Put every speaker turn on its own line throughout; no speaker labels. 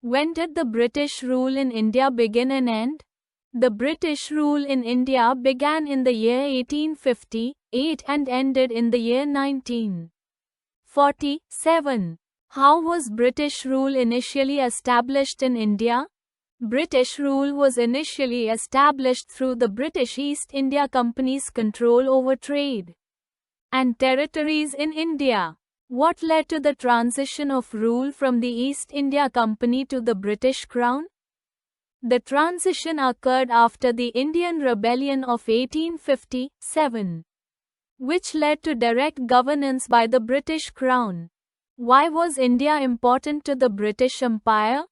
When did the British rule in India begin and end? The British rule in India began in the year 1858 and ended in the year 1947. How was British rule initially established in India? British rule was initially established through the British East India Company's control over trade and territories in India. What led to the transition of rule from the East India Company to the British Crown? The transition occurred after the Indian Rebellion of 1857, which led to direct governance by the British Crown. Why was India important to the British Empire?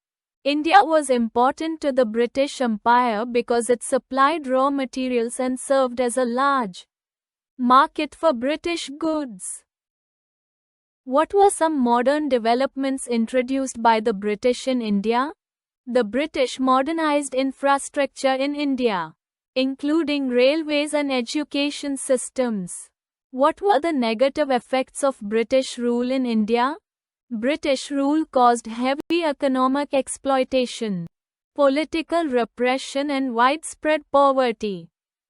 India was important to the British Empire because it supplied raw materials and served as a large market for British goods. What were some modern developments introduced by the British in India? The British modernized infrastructure in India, including railways and education systems. What were the negative effects of British rule in India? British rule caused heavy economic exploitation, political repression and widespread poverty.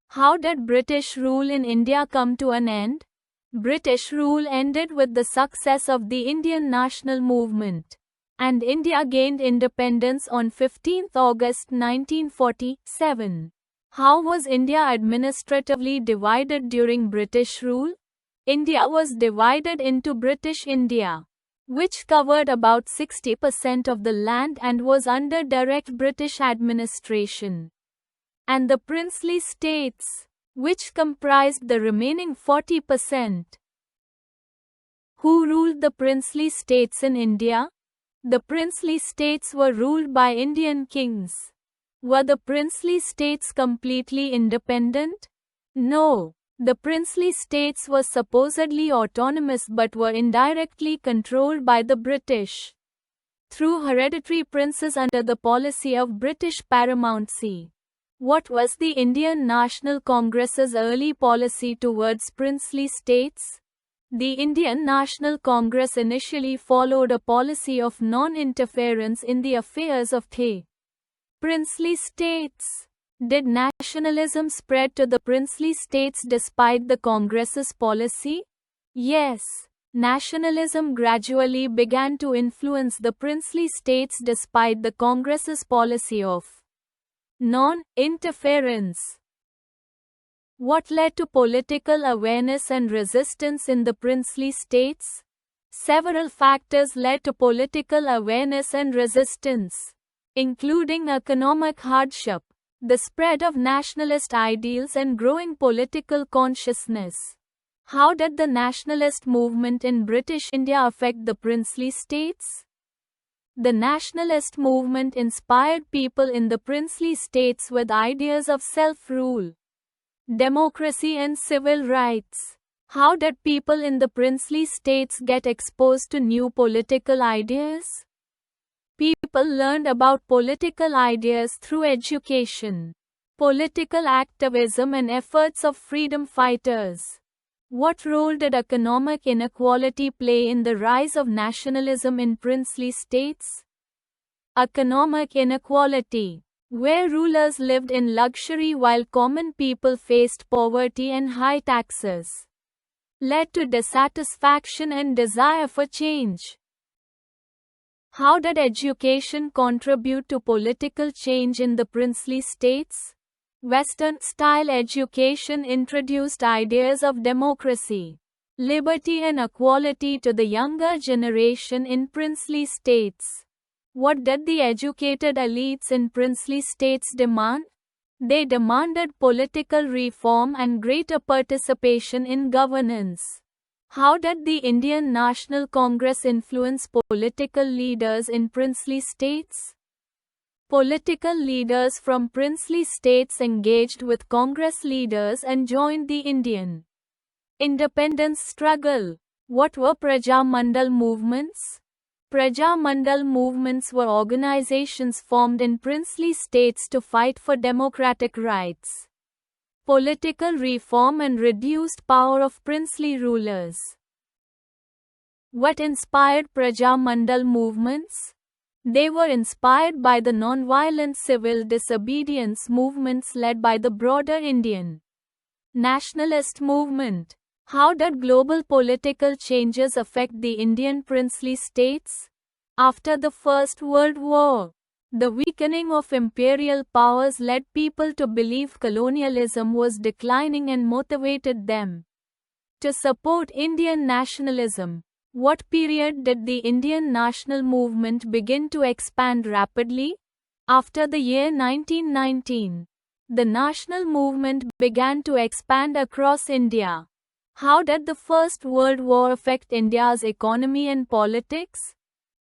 How did British rule in India come to an end? British rule ended with the success of the Indian national movement, and India gained independence on 15 August 1947. How was India administratively divided during British rule? India was divided into British India, which covered about 60% of the land and was under direct British administration, and the princely states, which comprised the remaining 40%. Who ruled the princely states in India? The princely states were ruled by Indian kings. Were the princely states completely independent? No. The princely states were supposedly autonomous but were indirectly controlled by the British through hereditary princes under the policy of British paramountcy. What was the Indian National Congress's early policy towards princely states? The Indian National Congress initially followed a policy of non-interference in the affairs of the princely states. Did nationalism spread to the princely states despite the Congress's policy? Yes. Nationalism gradually began to influence the princely states despite the Congress's policy of non-interference. What led to political awareness and resistance in the princely states? Several factors led to political awareness and resistance, including economic hardship, the spread of nationalist ideals and growing political consciousness. How did the nationalist movement in British India affect the princely states? The nationalist movement inspired people in the princely states with ideas of self-rule, democracy and civil rights. How did people in the princely states get exposed to new political ideas? People learned about political ideas through education, political activism and efforts of freedom fighters. What role did economic inequality play in the rise of nationalism in princely states? Economic inequality, where rulers lived in luxury while common people faced poverty and high taxes, led to dissatisfaction and desire for change. How did education contribute to political change in the princely states? Western-style education introduced ideas of democracy, liberty and equality to the younger generation in princely states. What did the educated elites in princely states demand? They demanded political reform and greater participation in governance. How did the Indian National Congress influence political leaders in princely states? Political leaders from princely states engaged with Congress leaders and joined the Indian independence struggle. What were Praja Mandal movements? Praja Mandal movements were organizations formed in princely states to fight for democratic rights, political reform and reduced power of princely rulers. What inspired Praja Mandal movements? They were inspired by the non-violent civil disobedience movements led by the broader Indian nationalist movement. How did global political changes affect the Indian princely states? After the First World War, the weakening of imperial powers led people to believe colonialism was declining and motivated them to support Indian nationalism. What period did the Indian national movement begin to expand rapidly? After the year 1919, the national movement began to expand across India. How did the First World War affect India's economy and politics?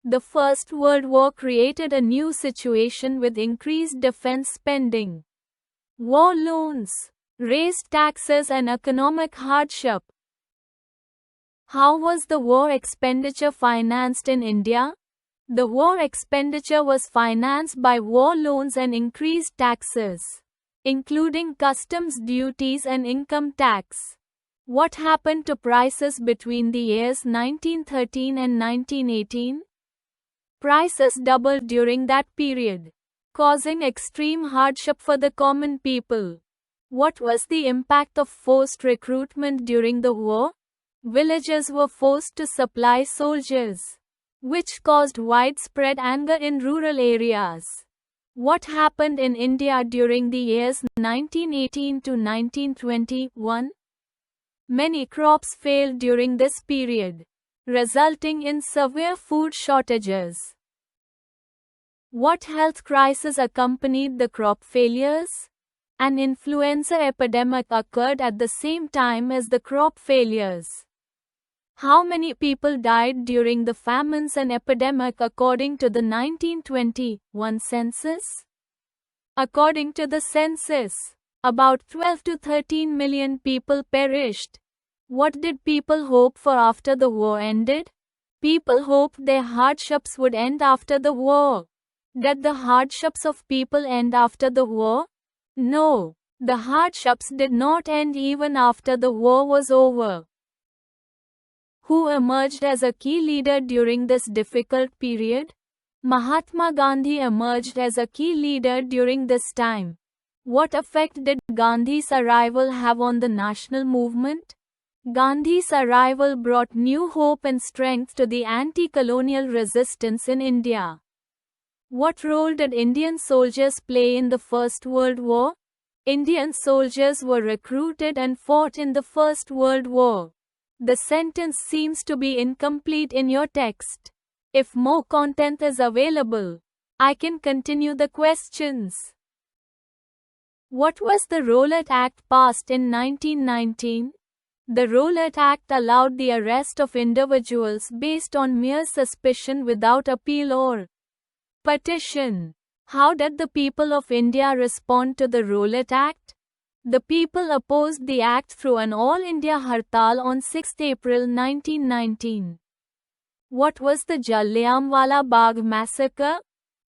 The First World War created a new situation with increased defense spending, war loans, raised taxes, and economic hardship. How was the war expenditure financed in India? The war expenditure was financed by war loans and increased taxes, including customs duties and income tax. What happened to prices between the years 1913 and 1918? Prices doubled during that period, causing extreme hardship for the common people. What was the impact of forced recruitment during the war? Villages were forced to supply soldiers, which caused widespread anger in rural areas. What happened in India during the years 1918 to 1921? Many crops failed during this period, resulting in severe food shortages. What health crisis accompanied the crop failures? An influenza epidemic occurred at the same time as the crop failures. How many people died during the famines and epidemic according to the 1921 census? According to the census, about 12 to 13 million people perished. What did people hope for after the war ended? People hoped their hardships would end after the war. Did the hardships of people end after the war? No, the hardships did not end even after the war was over. Who emerged as a key leader during this difficult period? Mahatma Gandhi emerged as a key leader during this time. What effect did Gandhi's arrival have on the national movement? Gandhi's arrival brought new hope and strength to the anti-colonial resistance in India. What role did Indian soldiers play in the First World War? Indian soldiers were recruited and fought in the First World War. The sentence seems to be incomplete in your text. If more content is available, I can continue the questions. What was the Rowlatt Act passed in 1919? The Rowlatt Act allowed the arrest of individuals based on mere suspicion without appeal or petition. How did the people of India respond to the Rowlatt Act? The people opposed the act through an All India Hartal on 6 April 1919. What was the Jallianwala Bagh massacre?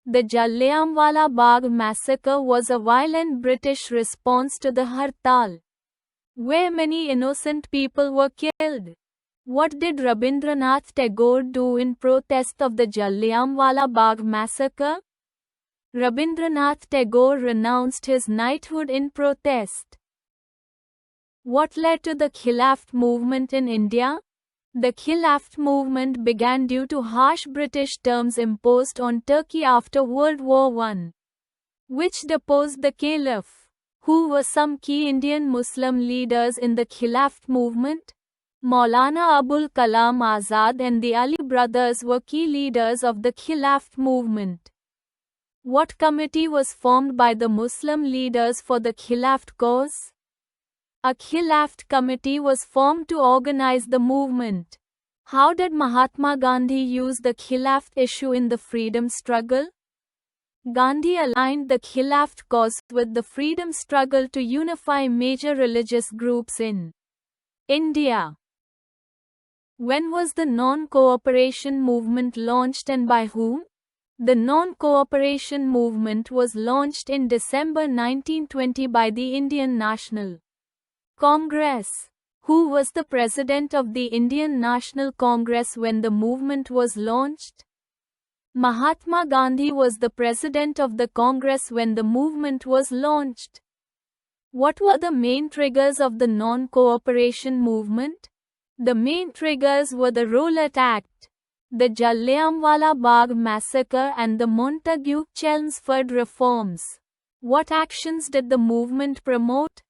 The Jallianwala Bagh massacre was a violent British response to the Hartal, where many innocent people were killed. What did Rabindranath Tagore do in protest of the Jallianwala Bagh massacre? Rabindranath Tagore renounced his knighthood in protest. What led to the Khilafat movement in India? The Khilafat movement began due to harsh British terms imposed on Turkey after World War I, which deposed the Caliph. Who were some key Indian Muslim leaders in the Khilafat movement? Maulana Abul Kalam Azad and the Ali brothers were key leaders of the Khilafat movement. What committee was formed by the Muslim leaders for the Khilafat cause? A Khilafat committee was formed to organize the movement. How did Mahatma Gandhi use the Khilafat issue in the freedom struggle? Gandhi aligned the Khilafat cause with the freedom struggle to unify major religious groups in India. When was the non-cooperation movement launched and by whom? The non-cooperation movement was launched in December 1920 by the Indian National Congress. Who was the president of the Indian National Congress when the movement was launched? Mahatma Gandhi was the president of the Congress when the movement was launched. What were the main triggers of the non-cooperation movement? The main triggers were the Rowlatt Act, the Jallianwala Bagh massacre and the Montagu-Chelmsford reforms. What actions did the movement promote?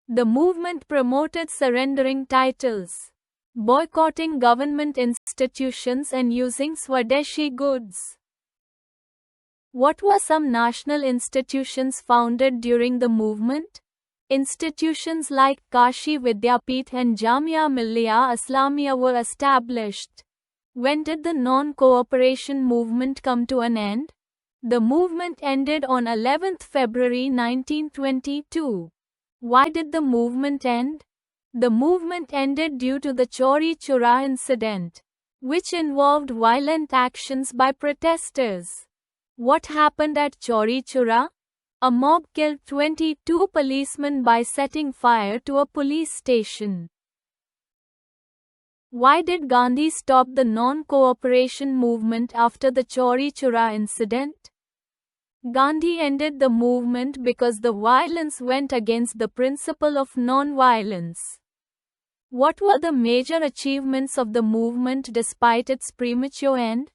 The movement promoted surrendering titles, boycotting government institutions and using Swadeshi goods. What were some national institutions founded during the movement? Institutions like Kashi Vidyapith and Jamia Millia Islamia were established. When did the non-cooperation movement come to an end? The movement ended on 11th February 1922. Why did the movement end? The movement ended due to the Chauri Chura incident, which involved violent actions by protesters. What happened at Chauri Chura? A mob killed 22 policemen by setting fire to a police station. Why did Gandhi stop the non-cooperation movement after the Chauri Chura incident? Gandhi ended the movement because the violence went against the principle of non-violence. What were the major achievements of the movement despite its premature end?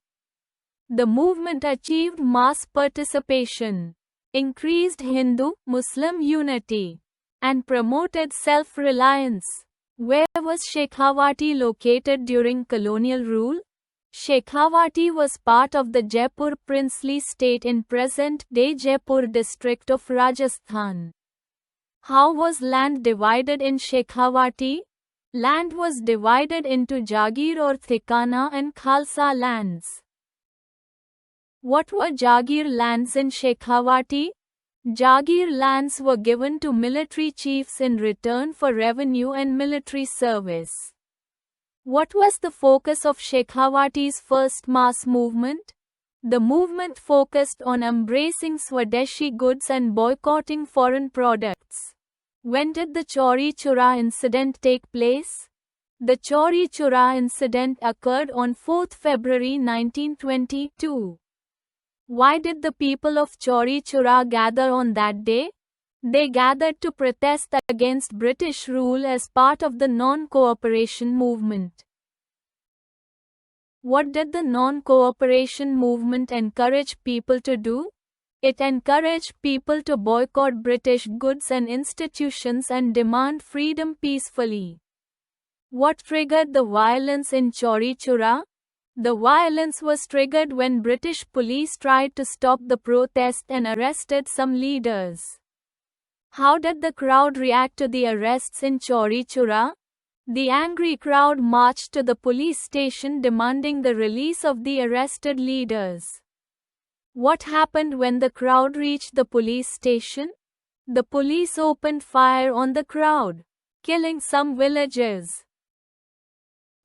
The movement achieved mass participation, increased Hindu-Muslim unity, and promoted self-reliance. Where was Shekhawati located during colonial rule? Shekhawati was part of the Jaipur princely state in present-day Jaipur district of Rajasthan. How was land divided in Shekhawati? Land was divided into Jagir or Thikana and Khalsa lands. What were Jagir lands in Shekhawati? Jagir lands were given to military chiefs in return for revenue and military service. What was the focus of Shekhawati's first mass movement? The movement focused on embracing Swadeshi goods and boycotting foreign products. When did the Chauri Chura incident take place? The Chauri Chura incident occurred on 4th February 1922. Why did the people of Chauri Chura gather on that day? They gathered to protest against British rule as part of the non-cooperation movement. What did the non-cooperation movement encourage people to do? It encouraged people to boycott British goods and institutions and demand freedom peacefully. What triggered the violence in Chauri Chura? The violence was triggered when British police tried to stop the protest and arrested some leaders. How did the crowd react to the arrests in Chauri Chura? The angry crowd marched to the police station demanding the release of the arrested leaders. What happened when the crowd reached the police station? The police opened fire on the crowd, killing some villagers.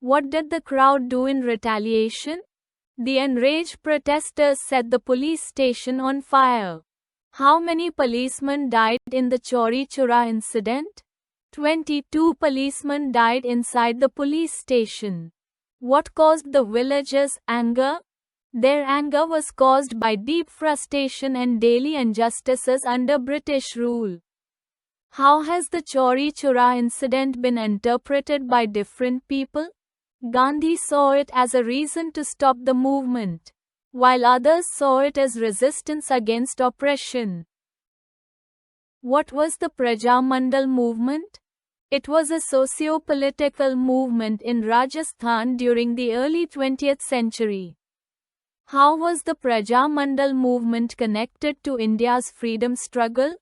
What did the crowd do in retaliation? The enraged protesters set the police station on fire. How many policemen died in the Chauri Chura incident? 22 policemen died inside the police station. What caused the villagers' anger? Their anger was caused by deep frustration and daily injustices under British rule. How has the Chauri Chura incident been interpreted by different people? Gandhi saw it as a reason to stop the movement, while others saw it as resistance against oppression. What was the Prajamandal movement? It was a socio-political movement in Rajasthan during the early 20th century. How was the Prajamandal movement connected to India's freedom struggle?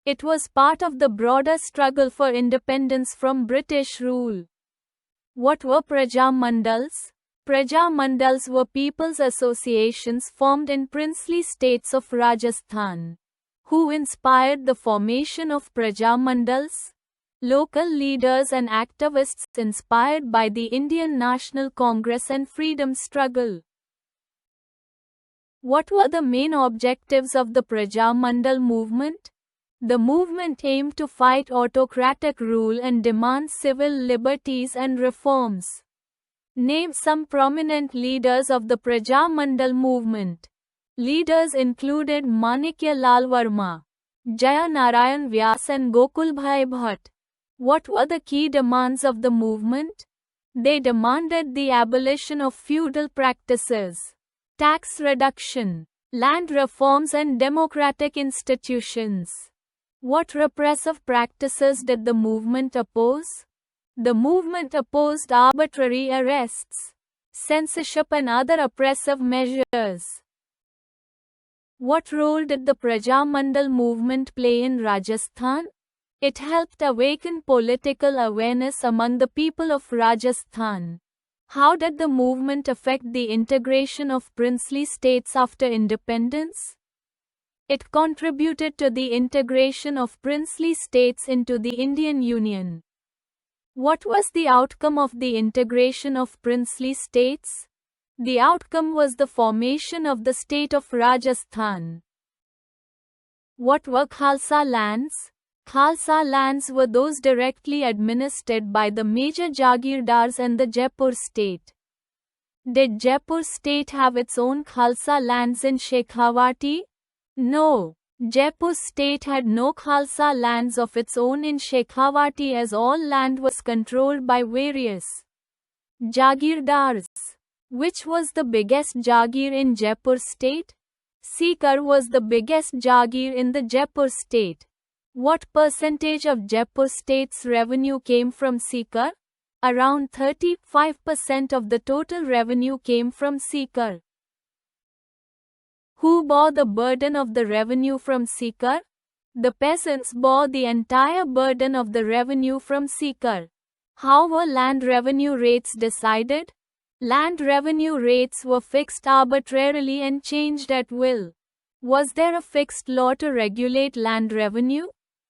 It was part of the broader struggle for independence from British rule. What were Prajamandals? Prajamandals were people's associations formed in princely states of Rajasthan. Who inspired the formation of Prajamandals? Local leaders and activists inspired by the Indian National Congress and freedom struggle. What were the main objectives of the Prajamandal movement? The movement aimed to fight autocratic rule and demand civil liberties and reforms. Name some prominent leaders of the Prajamandal movement. Leaders included Manikya Lal Verma, Jaya Narayan Vyas and Gokulbhai Bhatt. What were the key demands of the movement? They demanded the abolition of feudal practices, tax reduction, land reforms and democratic institutions. What repressive practices did the movement oppose? The movement opposed arbitrary arrests, censorship and other oppressive measures. What role did the Prajamandal movement play in Rajasthan? It helped awaken political awareness among the people of Rajasthan. How did the movement affect the integration of princely states after independence? It contributed to the integration of princely states into the Indian Union. What was the outcome of the integration of princely states? The outcome was the formation of the state of Rajasthan. What were Khalsa lands? Khalsa lands were those directly administered by the major Jagirdars and the Jaipur state. Did Jaipur state have its own Khalsa lands in Shekhawati? No. Jaipur state had no Khalsa lands of its own in Shekhawati as all land was controlled by various Jagirdars. Which was the biggest Jagir in Jaipur state? Sikar was the biggest Jagir in the Jaipur state. What percentage of Jaipur state's revenue came from Sikar? Around 35% of the total revenue came from Sikar. Who bore the burden of the revenue from Sikar? The peasants bore the entire burden of the revenue from Sikar. How were land revenue rates decided? Land revenue rates were fixed arbitrarily and changed at will. Was there a fixed law to regulate land revenue?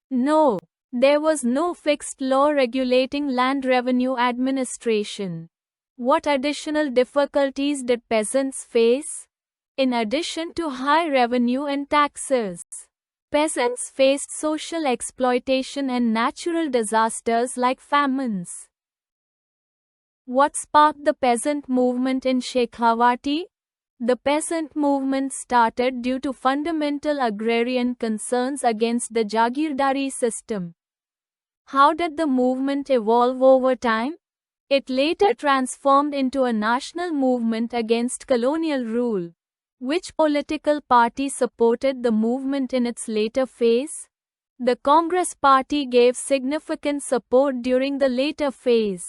No, there was no fixed law regulating land revenue administration. What additional difficulties did peasants face? In addition to high revenue and taxes, peasants faced social exploitation and natural disasters like famines. What sparked the peasant movement in Shekhawati? The peasant movement started due to fundamental agrarian concerns against the Jagirdari system. How did the movement evolve over time? It later transformed into a national movement against colonial rule. Which political party supported the movement in its later phase? The Congress Party gave significant support during the later phase.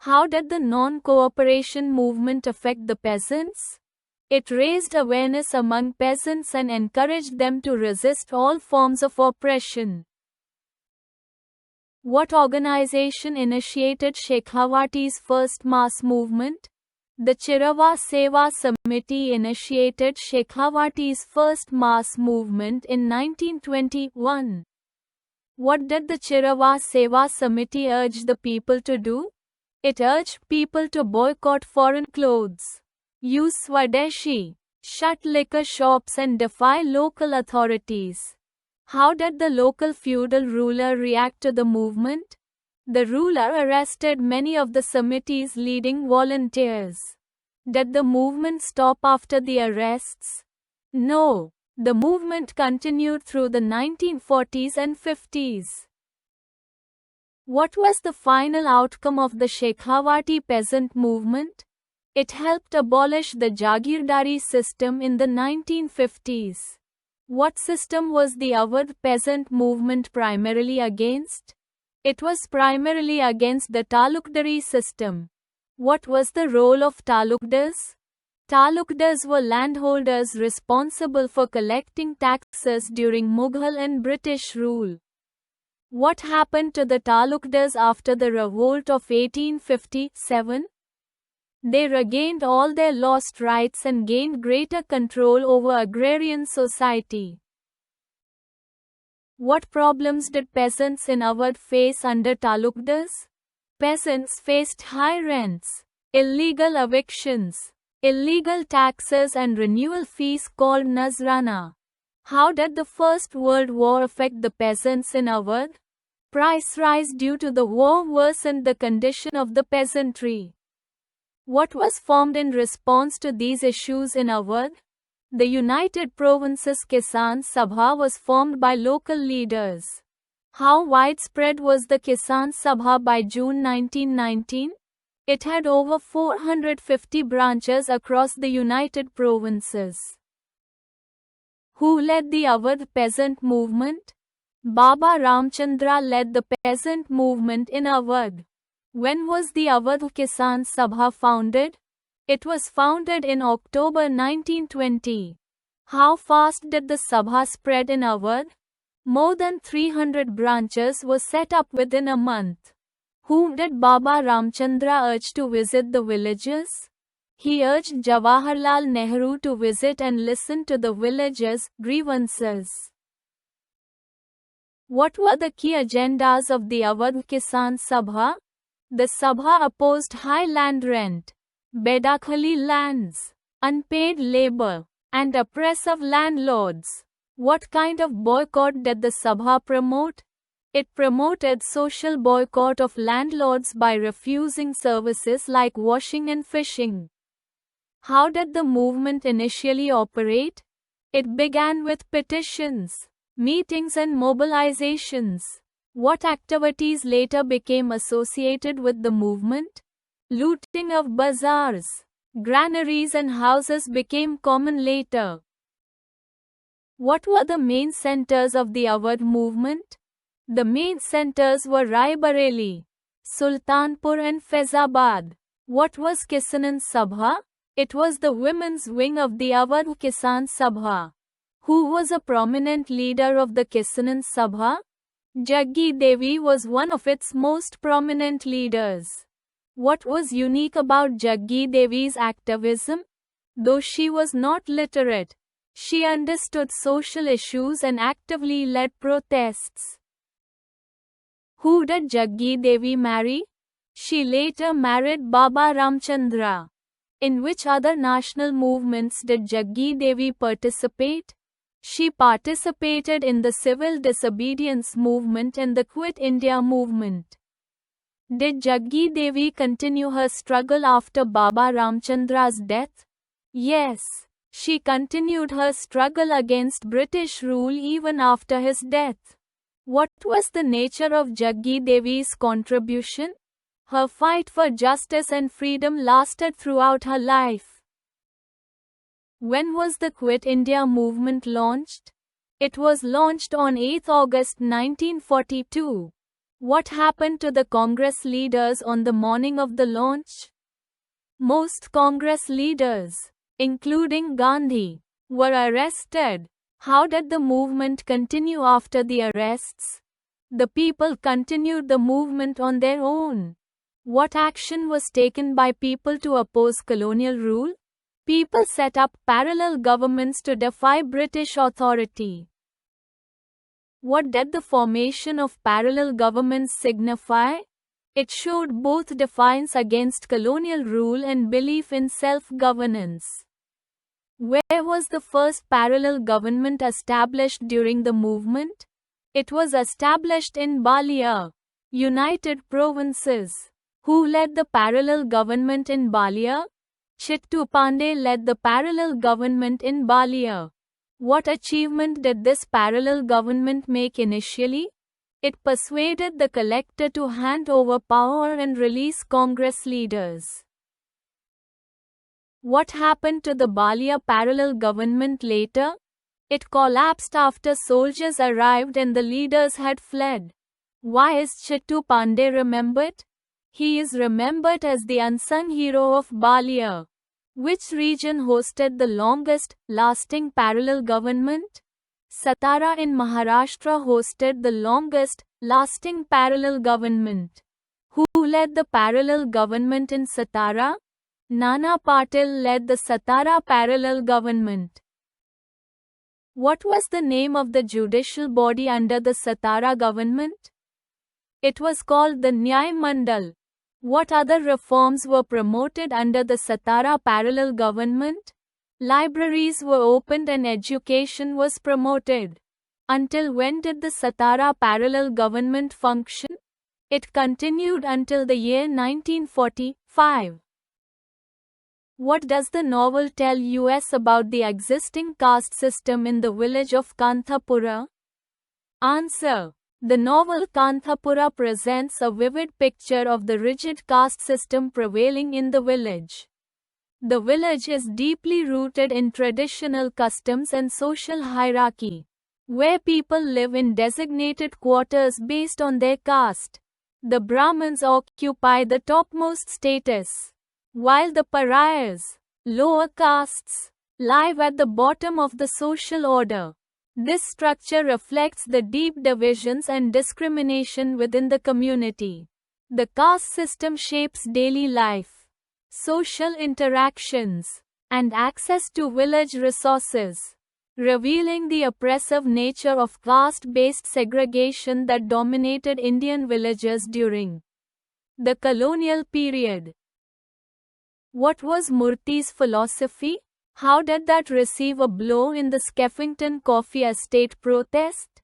How did the non-cooperation movement affect the peasants? It raised awareness among peasants and encouraged them to resist all forms of oppression. What organization initiated Shekhawati's first mass movement? The Chirawa Seva Samiti initiated Shekhawati's first mass movement in 1921. What did the Chirawa Seva Samiti urge the people to do? It urged people to boycott foreign clothes, use Swadeshi, shut liquor shops and defy local authorities. How did the local feudal ruler react to the movement? The ruler arrested many of the Samiti's leading volunteers. Did the movement stop after the arrests? No. The movement continued through the 1940s and 50s. What was the final outcome of the Shekhawati peasant movement? It helped abolish the Jagirdari system in the 1950s. What system was the Awadh peasant movement primarily against? It was primarily against the Talukdari system. What was the role of Talukdars? Talukdars were landholders responsible for collecting taxes during Mughal and British rule. What happened to the Talukdars after the revolt of 1857? They regained all their lost rights and gained greater control over agrarian society. What problems did peasants in Awadh face under Talukdars? Peasants faced high rents, illegal evictions, illegal taxes and renewal fees called Nazrana. How did the First World War affect the peasants in Awadh? Price rise due to the war worsened the condition of the peasantry. What was formed in response to these issues in Awadh? The United Provinces Kisan Sabha was formed by local leaders. How widespread was the Kisan Sabha by June 1919? It had over 450 branches across the United Provinces. Who led the Awadh peasant movement? Baba Ramchandra led the peasant movement in Awadh. When was the Awadh Kisan Sabha founded? It was founded in October 1920. How fast did the Sabha spread in Awadh? More than 300 branches were set up within a month. Whom did Baba Ramchandra urge to visit the villages? He urged Jawaharlal Nehru to visit and listen to the villagers' grievances. What were the key agendas of the Awadh Kisan Sabha? The Sabha opposed high land rent, bedakhali lands, unpaid labor, and oppressive landlords. What kind of boycott did the Sabha promote? It promoted social boycott of landlords by refusing services like washing and fishing. How did the movement initially operate? It began with petitions, meetings and mobilizations. What activities later became associated with the movement? Looting of bazaars, granaries and houses became common later. What were the main centers of the Awadh movement? The main centers were Raebareli, Sultanpur and Faizabad. What was Kisanan Sabha? It was the women's wing of the Awadh Kisan Sabha. Who was a prominent leader of the Kisanan Sabha? Jaggi Devi was one of its most prominent leaders. What was unique about Jaggi Devi's activism? Though she was not literate, she understood social issues and actively led protests. Who did Jaggi Devi marry? She later married Baba Ramchandra. In which other national movements did Jaggi Devi participate? She participated in the civil disobedience movement and the Quit India movement. Did Jaggi Devi continue her struggle after Baba Ramchandra's death? Yes, she continued her struggle against British rule even after his death. What was the nature of Jaggi Devi's contribution? Her fight for justice and freedom lasted throughout her life. When was the Quit India movement launched? It was launched on 8 August 1942. What happened to the Congress leaders on the morning of the launch? Most Congress leaders, including Gandhi, were arrested. How did the movement continue after the arrests? The people continued the movement on their own. What action was taken by people to oppose colonial rule? People set up parallel governments to defy British authority. What did the formation of parallel governments signify? It showed both defiance against colonial rule and belief in self-governance. Where was the first parallel government established during the movement? It was established in Balia, United Provinces. Who led the parallel government in Balia? Chittu Pandey led the parallel government in Balia. What achievement did this parallel government make initially? It persuaded the collector to hand over power and release Congress leaders. What happened to the Balia parallel government later? It collapsed after soldiers arrived and the leaders had fled. Why is Chittu Pandey remembered? He is remembered as the unsung hero of Balia. Which region hosted the longest lasting parallel government? Satara in Maharashtra hosted the longest lasting parallel government. Who led the parallel government in Satara? Nana Patil led the Satara parallel government. What was the name of the judicial body under the Satara government? It was called the Nyay Mandal. What other reforms were promoted under the Satara parallel government? Libraries were opened and education was promoted. Until when did the Satara parallel government function? It continued until the year 1945. What does the novel tell us about the existing caste system in the village of Kanthapura? Answer. The novel Kanthapura presents a vivid picture of the rigid caste system prevailing in the village. The village is deeply rooted in traditional customs and social hierarchy, where people live in designated quarters based on their caste. The Brahmins occupy the topmost status, while the pariahs, lower castes, live at the bottom of the social order. This structure reflects the deep divisions and discrimination within the community. The caste system shapes daily life, social interactions, and access to village resources, revealing the oppressive nature of caste-based segregation that dominated Indian villages during the colonial period. What was Murthy's philosophy? How did that receive a blow in the Skeffington Coffee Estate protest?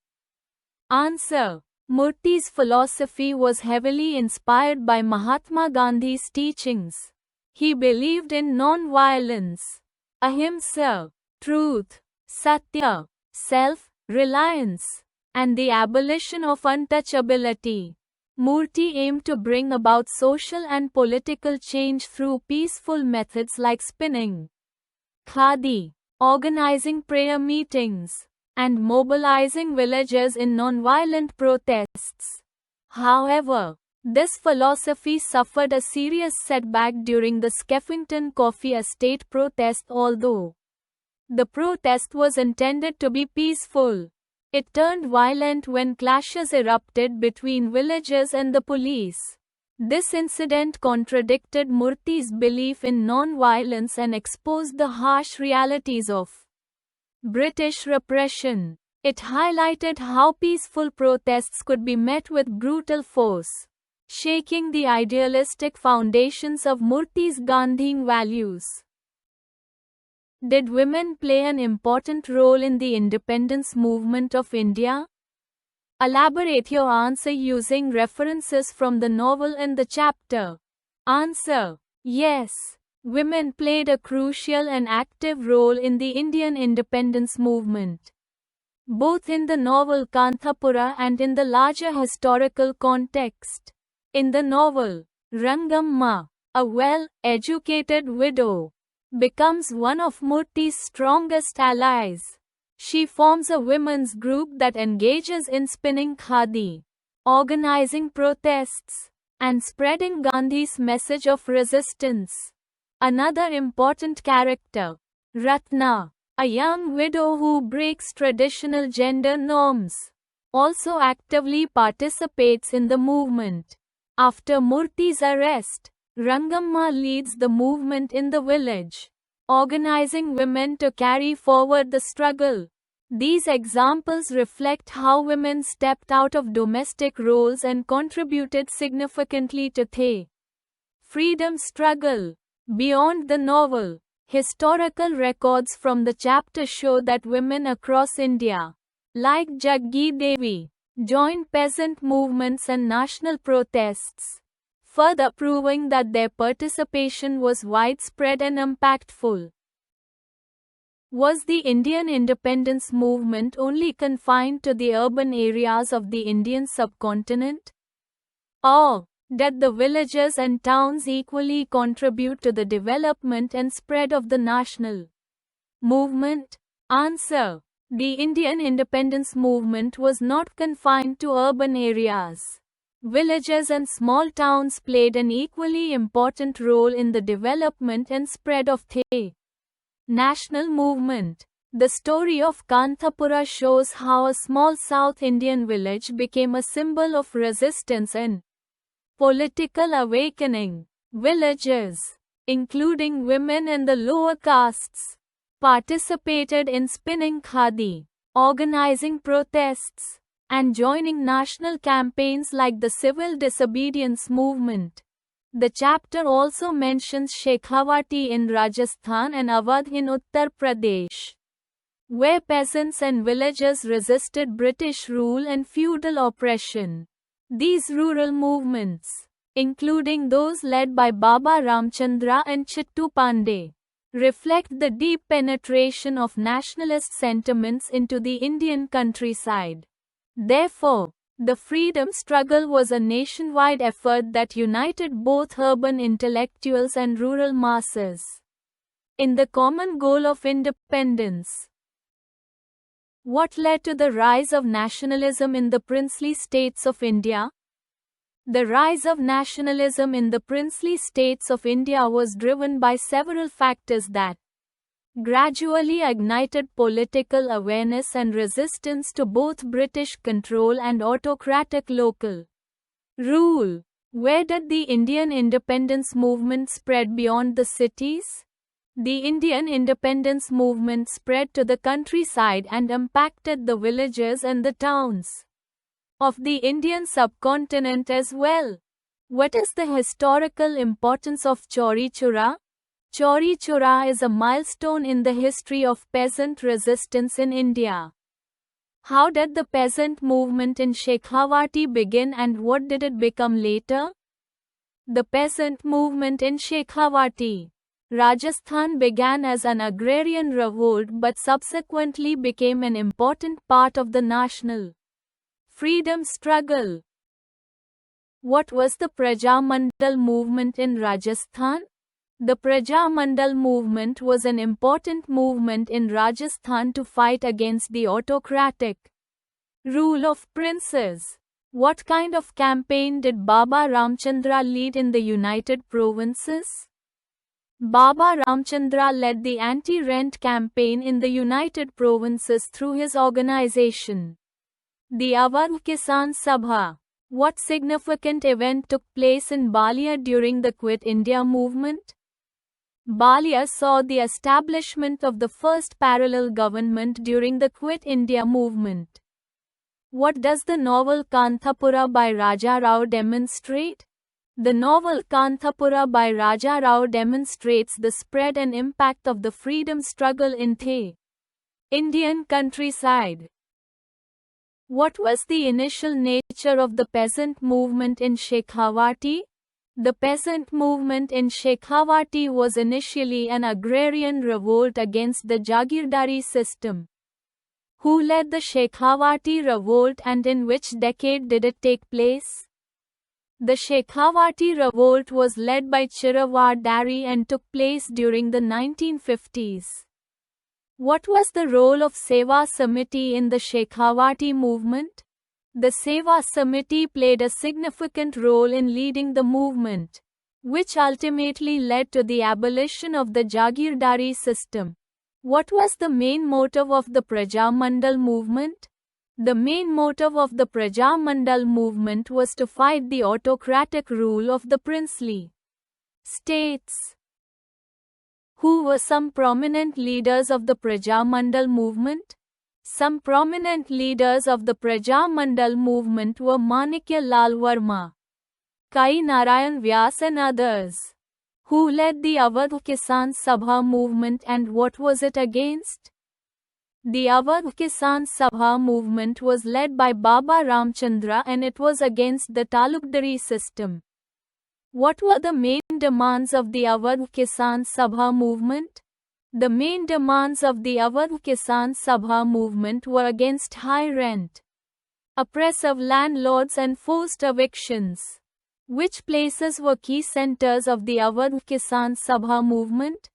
Answer. Murthy's philosophy was heavily inspired by Mahatma Gandhi's teachings. He believed in non-violence, ahimsa, truth, satya, self-reliance, and the abolition of untouchability. Murthy aimed to bring about social and political change through peaceful methods like spinning khadi, organizing prayer meetings, and mobilizing villagers in non-violent protests. However, this philosophy suffered a serious setback during the Skeffington Coffee Estate protest. Although the protest was intended to be peaceful, it turned violent when clashes erupted between villagers and the police. This incident contradicted Murthy's belief in non-violence and exposed the harsh realities of British repression. It highlighted how peaceful protests could be met with brutal force, shaking the idealistic foundations of Murthy's Gandhian values. Did women play an important role in the independence movement of India? Elaborate your answer using references from the novel in the chapter. Answer. Yes, women played a crucial and active role in the Indian independence movement, both in the novel Kanthapura and in the larger historical context. In the novel, Rangamma, a well-educated widow, becomes one of Murthy's strongest allies. She forms a women's group that engages in spinning khadi, organizing protests, and spreading Gandhi's message of resistance. Another important character, Ratna, a young widow who breaks traditional gender norms, also actively participates in the movement. After Murthy's arrest, Rangamma leads the movement in the village, organizing women to carry forward the struggle. These examples reflect how women stepped out of domestic roles and contributed significantly to the freedom struggle. Beyond the novel, historical records from the chapter show that women across India, like Jaggi Devi, joined peasant movements and national protests, further proving that their participation was widespread and impactful. Was the Indian independence movement only confined to the urban areas of the Indian subcontinent? Or did the villages and towns equally contribute to the development and spread of the national movement? Answer. The Indian independence movement was not confined to urban areas. Villages and small towns played an equally important role in the development and spread of the national movement. The story of Kanthapura shows how a small South Indian village became a symbol of resistance and political awakening. Villagers, including women and the lower castes, participated in spinning khadi, organizing protests, and joining national campaigns like the civil disobedience movement. The chapter also mentions Shekhawati in Rajasthan and Awadh in Uttar Pradesh, where peasants and villagers resisted British rule and feudal oppression. These rural movements, including those led by Baba Ramchandra and Chittu Pandey, reflect the deep penetration of nationalist sentiments into the Indian countryside. Therefore, the freedom struggle was a nationwide effort that united both urban intellectuals and rural masses in the common goal of independence. What led to the rise of nationalism in the princely states of India? The rise of nationalism in the princely states of India was driven by several factors that gradually ignited political awareness and resistance to both British control and autocratic local rule. Where did the Indian independence movement spread beyond the cities? The Indian independence movement spread to the countryside and impacted the villages and the towns of the Indian subcontinent as well. What is the historical importance of Chauri Chora? Chauri Chora is a milestone in the history of peasant resistance in India. How did the peasant movement in Shekhawati begin and what did it become later? The peasant movement in Shekhawati, Rajasthan began as an agrarian revolt but subsequently became an important part of the national freedom struggle. What was the Prajamandal movement in Rajasthan? The Prajamandal movement was an important movement in Rajasthan to fight against the autocratic rule of princes. What kind of campaign did Baba Ramchandra lead in the United Provinces? Baba Ramchandra led the anti-rent campaign in the United Provinces through his organization, the Awadh Kisan Sabha. What significant event took place in Balia during the Quit India movement? Balia saw the establishment of the first parallel government during the Quit India movement. What does the novel Kanthapura by Raja Rao demonstrate? The novel Kanthapura by Raja Rao demonstrates the spread and impact of the freedom struggle in the Indian countryside. What was the initial nature of the peasant movement in Shekhawati? The peasant movement in Shekhawati was initially an agrarian revolt against the Jagirdari system. Who led the Shekhawati revolt and in which decade did it take place? The Shekhawati revolt was led by Chirawad Dari and took place during the 1950s. What was the role of Seva Samiti in the Shekhawati movement? The Seva Samiti played a significant role in leading the movement, which ultimately led to the abolition of the Jagirdari system. What was the main motive of the Prajamandal movement? The main motive of the Prajamandal movement was to fight the autocratic rule of the princely states. Who were some prominent leaders of the Prajamandal movement? Some prominent leaders of the Prajamandal movement were Manikya Lal Verma, Kai Narayan Vyas and others. Who led the Awadh Kisan Sabha movement and what was it against? The Awadh Kisan Sabha movement was led by Baba Ramchandra and it was against the Talukdari system. What were the main demands of the Awadh Kisan Sabha movement? The main demands of the Awadh Kisan Sabha movement were against high rent, oppressive landlords and forced evictions. Which places were key centers of the Awadh Kisan Sabha movement?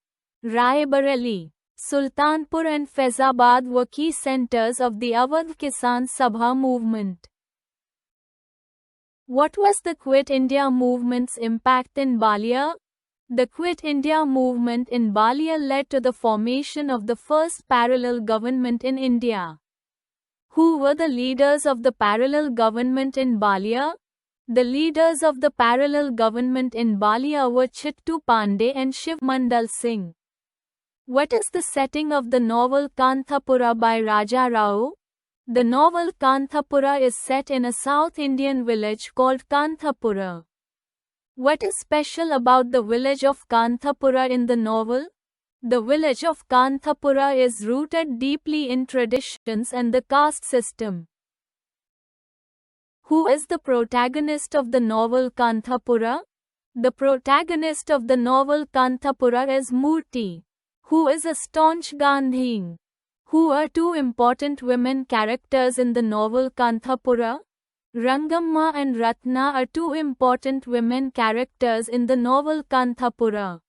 Raebareli, Sultanpur and Faizabad were key centers of the Awadh Kisan Sabha movement. What was the Quit India movement's impact in Balia? The Quit India movement in Balia led to the formation of the first parallel government in India. Who were the leaders of the parallel government in Balia? The leaders of the parallel government in Balia were Chittu Pandey and Shiv Mandal Singh. What is the setting of the novel Kanthapura by Raja Rao? The novel Kanthapura is set in a South Indian village called Kanthapura. What is special about the village of Kanthapura in the novel? The village of Kanthapura is rooted deeply in traditions and the caste system. Who is the protagonist of the novel Kanthapura? The protagonist of the novel Kanthapura is Murti, who is a staunch Gandhian. Who are two important women characters in the novel Kanthapura? Rangamma and Ratna are two important women characters in the novel Kanthapura.